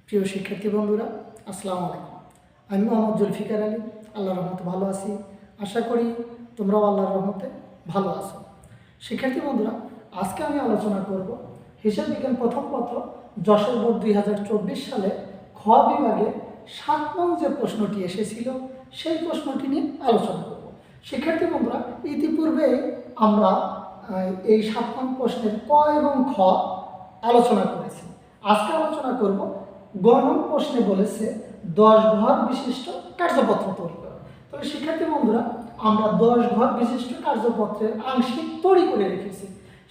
প্রিয় শিক্ষার্থী বন্ধুরা, আসসালামু আলাইকুম। আমি মোহাম্মদ জুলফিকার আলী। আল্লাহর রহমতে ভালো আছি। আশা করি তোমরাও আল্লাহর রহমতে ভালো আছো। শিক্ষার্থী বন্ধুরা, আজকে আমি আলোচনা করব হিসাব বিজ্ঞান প্রথম পত্র যশোর বোর্ড 2024 সালে খ বিভাগে 7 নং যে প্রশ্নটি এসেছিল সেই প্রশ্নটি নিয়ে আলোচনা করব। শিক্ষার্থী বন্ধুরা, ইতিপূর্বে আমরা এই 7 নং প্রশ্নের ক এবং খ আলোচনা করেছি। আজকে আলোচনা করব গ নং প্রশ্নে বলেছে 10 ঘর বিশিষ্ট কার্যপত্র তৈরি করা। তবে শিক্ষার্থী বন্ধুরা, আমরা 10 ঘর বিশিষ্ট কার্যপত্রের আংশিক তৈরি করে রেখেছি।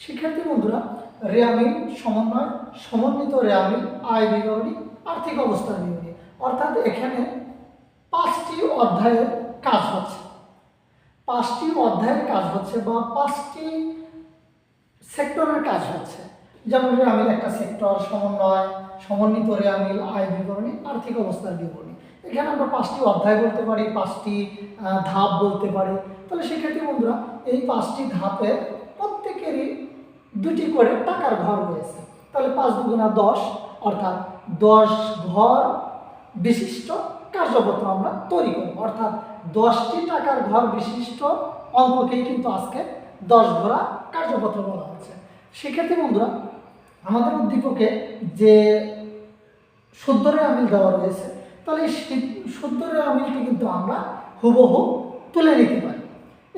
শিক্ষার্থী বন্ধুরা, রেয়ামিল সমন্বয়, সমন্বিত রেয়ামিল, আয় বিবরণী, আর্থিক অবস্থার বিবরণী, অর্থাৎ এখানে 5টি অধ্যায়ের কাজ হচ্ছে। 5টি অধ্যায়ের কাজ হচ্ছে বা 5টি সেক্টরের কাজ হচ্ছে। যেমন রেয়ামিল একটা সেক্টর, সমন্বয়, সমন্বিত রেয়ামিল, আয় বিবরণী, আর্থিক অবস্থার বিবরণী। এখানে আমরা 5টি অধ্যায় বলতে পারি, 5টি ধাপ বলতে পারি। তাহলে শিক্ষার্থী বন্ধুরা, এই 5টি ধাপের প্রত্যেকেরই 2টি করে টাকার ঘর রয়েছে। তাহলে 5 দুগুণা 10, অর্থাৎ 10 ঘর বিশিষ্ট কার্যপত্র আমরা তৈরি করব। অর্থাৎ 10টি টাকার ঘর বিশিষ্ট অঙ্ককেই কিন্তু আজকে 10 ঘোড়া কার্যপত্র বলা হচ্ছে। শিক্ষার্থী বন্ধুরা, আমাদের উদ্দীপকে যে শুদ্ধ রেয়ামিল দেওয়া রয়েছে, তাহলে এই শুদ্ধ রেয়ামিলটি কিন্তু আমরা হুবহু তুলে নিতে পারি।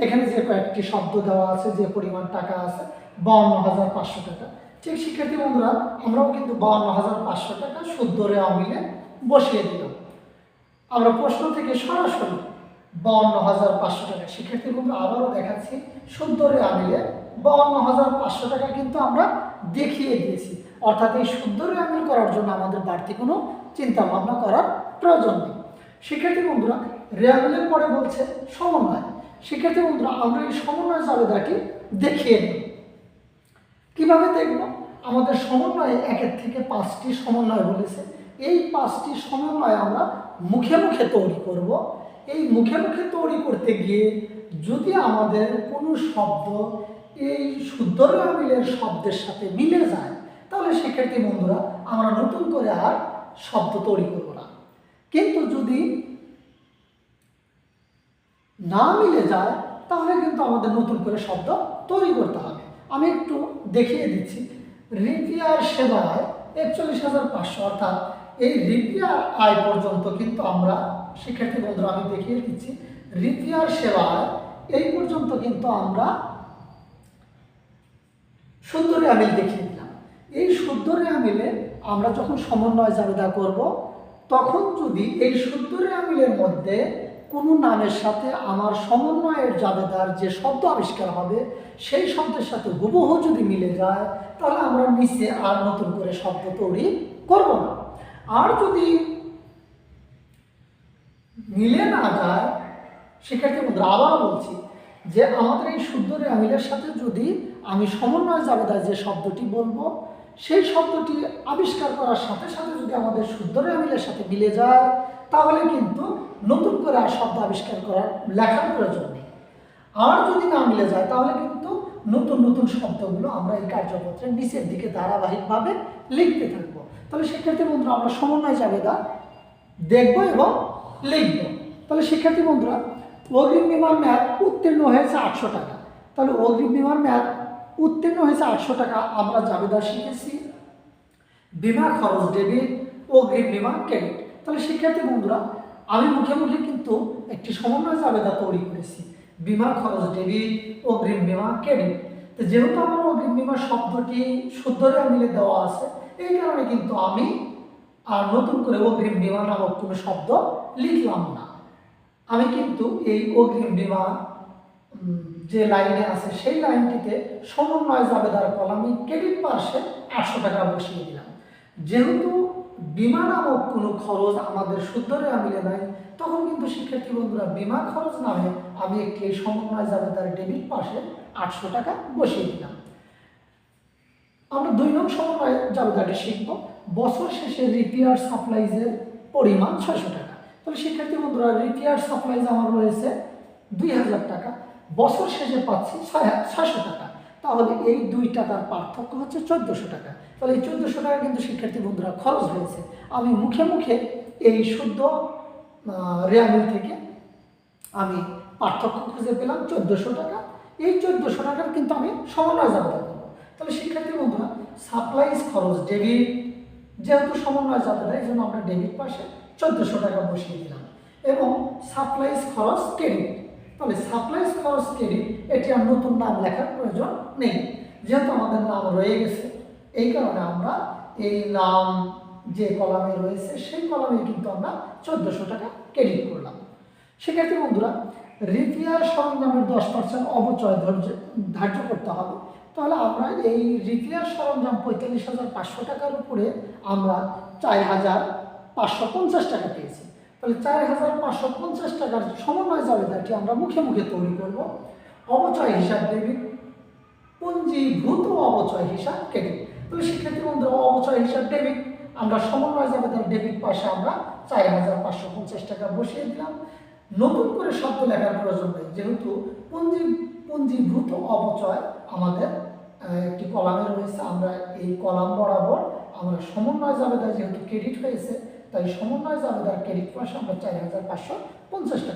এখানে যে কয়েকটি শব্দ দেওয়া আছে, যে পরিমাণ টাকা আছে 52,500 টাকা, ঠিক শিক্ষার্থী বন্ধুরা আমরাও কিন্তু 52,500 টাকা শুদ্ধ রেয়ামিলে বসিয়ে দিলাম। আমরা প্রশ্ন থেকে সরাসরি 52,500 টাকা, শিক্ষার্থী বন্ধুরা আবারও দেখাচ্ছি, শুদ্ধ রেয়ামিলে 52,500 টাকা কিন্তু আমরা দেখিয়ে দিয়েছি। অর্থাৎ এই শুদ্ধ রেয়ামিল করার জন্য আমাদের বাড়তি কোনো চিন্তা ভাবনা করার প্রয়োজন নেই। শিক্ষার্থী বন্ধুরা, রেয়ামিলের পরে বলছে সমন্বয়। শিক্ষার্থী বন্ধুরা, আমরা এই সমন্বয় জাবেদাটি দেখিয়ে নিই। কিভাবে দেখব? আমাদের সমন্বয়ে 1 থেকে 5টি সমন্বয় বলেছে। এই 5টি সমন্বয় আমরা মুখে মুখে তৈরি করব। এই মুখে মুখে তৈরি করতে গিয়ে যদি আমাদের কোনো শব্দ এই শুদ্ধ রেয়ামিলের শব্দের সাথে মিলে যায়, তাহলে শিক্ষার্থী বন্ধুরা আমরা নতুন করে আর শব্দ তৈরি করব না। কিন্তু যদি না মিলে যায়, তাহলে কিন্তু আমাদের নতুন করে শব্দ তৈরি করতে হবে। আমি একটু দেখিয়ে দিচ্ছি। রিপিয়ার সেবায় 41,500, অর্থাৎ এই রিপিয়ার আয় পর্যন্ত কিন্তু আমরা, শিক্ষার্থী বন্ধুরা আমি দেখিয়ে দিচ্ছি, রিপিয়ার সেবায় এই পর্যন্ত কিন্তু আমরা শুদ্ধ রেয়ামিল দেখিয়ে দিলাম। এই শুদ্ধ রেয়ামিলে আমরা যখন সমন্বয় জাবেদা করব, তখন যদি এই শুদ্ধ রেয়ামিলের মধ্যে কোনো নামের সাথে আমার সমন্বয়ের জাবেদার যে শব্দ আবিষ্কার হবে সেই শব্দের সাথে হুবহু যদি মিলে যায়, তাহলে আমরা নিচে আর নতুন করে শব্দ তৈরি করব না। আর যদি মিলে না যায়, শিক্ষার্থী বন্ধুরা আবারও বলছি যে আমাদের এই শুদ্ধ রেয়ামিলের সাথে যদি আমি সমন্বয় জাবেদায় যে শব্দটি বলবো সেই শব্দটি আবিষ্কার করার সাথে সাথে যদি আমাদের শুদ্ধ রেয়ামিলের সাথে মিলে যায়, তাহলে কিন্তু নতুন করে আর শব্দ আবিষ্কার করার লেখার প্রয়োজন নেই। আর যদি না মিলে যায়, তাহলে কিন্তু নতুন নতুন শব্দগুলো আমরা এই কার্যপত্রের নিচের দিকে ধারাবাহিকভাবে লিখতে থাকবো। তাহলে শিক্ষার্থী বন্ধুরা আমরা সমন্বয় জাবেদা দেখব এবং লিখব। তাহলে শিক্ষার্থী বন্ধুরা, অগ্রিম বিমার ম্যাথ উত্তীর্ণ হয়েছে 800 টাকা। তাহলে অগ্রিম বিমার ম্যাথ উত্তীর্ণ হয়েছে 800 টাকা। আমরা জাবেদা শিখেছি বিমা খরচ ডেবিট, অগ্রিম বিমা ক্রেডিট। তাহলে শিক্ষার্থী বন্ধুরা আমি মুখে মুখে কিন্তু একটি সমন্বয় জাবেদা তৈরি করেছি, বিমা খরচ ডেবিট, অগ্রিম বিমা ক্রেডিট। তো যেহেতু আমার অগ্রিম বিমা শব্দটি শুদ্ধ রেয়ামিলে দেওয়া আছে, এই কারণে কিন্তু আমি আর নতুন করে অগ্রিম বিমা নামক কোনো শব্দ লিখলাম না। আমি কিন্তু এই অগ্রিম বিমা যে লাইনে আছে সেই লাইনটিতে সমন্বয় জাবেদার কলামে ক্রেডিট পার্শ্বে 800 টাকা বসিয়ে দিলাম। যেহেতু বিমা নামক কোনো খরচ আমাদের শুদ্ধ রেয়ামিলে নাই, তখন কিন্তু শিক্ষার্থী বন্ধুরা বিমা খরচ নামে আমি একটি সমন্বয় জাবেদার ডেবিট পাশে 800 টাকা বসিয়ে দিলাম। আমরা 2 নং সমন্বয় জাবেদাটি শিখব। বছর শেষে রিপেয়ার সাপ্লাইজের পরিমাণ 600 টাকা। তাহলে শিক্ষার্থী বন্ধুরা রিপেয়ার সাপ্লাইজ আমার রয়েছে 2000 টাকা, বছর শেষে পাচ্ছি 600 টাকা। তাহলে এই 2 টাকার পার্থক্য হচ্ছে 1400 টাকা। তাহলে এই 1400 টাকা কিন্তু শিক্ষার্থী বন্ধুরা খরচ হয়েছে। আমি মুখে মুখে এই শুদ্ধ রেয়ামিল থেকে আমি পার্থক্য খুঁজে পেলাম 1400 টাকা। এই 1400 টাকার কিন্তু আমি সমন্বয় জাবেদা করব। তাহলে শিক্ষার্থী বন্ধুরা সাপ্লাইজ খরচ ডেবিট, যেহেতু সমন্বয় জাবেদা এই জন্য আমরা ডেবিট পাশে 1400 টাকা বসিয়ে দিলাম, এবং সাপ্লাইজ খরচ ক্রেডিট। তাহলে সাপ্লাইজ খরচ ক্রেডিট এটি আর নতুন নাম লেখার প্রয়োজন নেই, যেহেতু আমাদের নাম রয়ে গেছে। এই কারণে আমরা এই নাম যে কলামে রয়েছে সেই কলামে কিন্তু আমরা 1400 টাকা ক্রেডিট করলাম। শিক্ষার্থী বন্ধুরা রিপেয়ার সরঞ্জামের 10% অবচয় ধার্য করতে হবে। তাহলে আমরা এই রিপেয়ার সরঞ্জাম 45,500 টাকার উপরে আমরা 4,550 টাকা পেয়েছি। তাহলে 4,550 টাকার সমন্বয় জাবেদাটি আমরা মুখে মুখে তৈরি করব। অবচয় হিসাব ডেবিট, পুঞ্জীভূত অবচয় হিসাব ক্রেডিট। তাহলে শিক্ষার্থী বন্ধুরা অবচয় হিসাব ডেবিট, আমরা সমন্বয় জাবেদার ডেবিট পাশে আমরা 4,550 টাকা বসিয়ে দিলাম। নতুন করে শব্দ লেখার প্রয়োজন নেই, যেহেতু পুঞ্জীভূত অবচয় আমাদের একটি কলামে রয়েছে। আমরা এই কলাম বরাবর আমরা সমন্বয় জাবেদা যেহেতু ক্রেডিট হয়েছে, তাই সমন্বয় জাবেদার ক্রেডিট পাশে আমরা 4,550 টাকা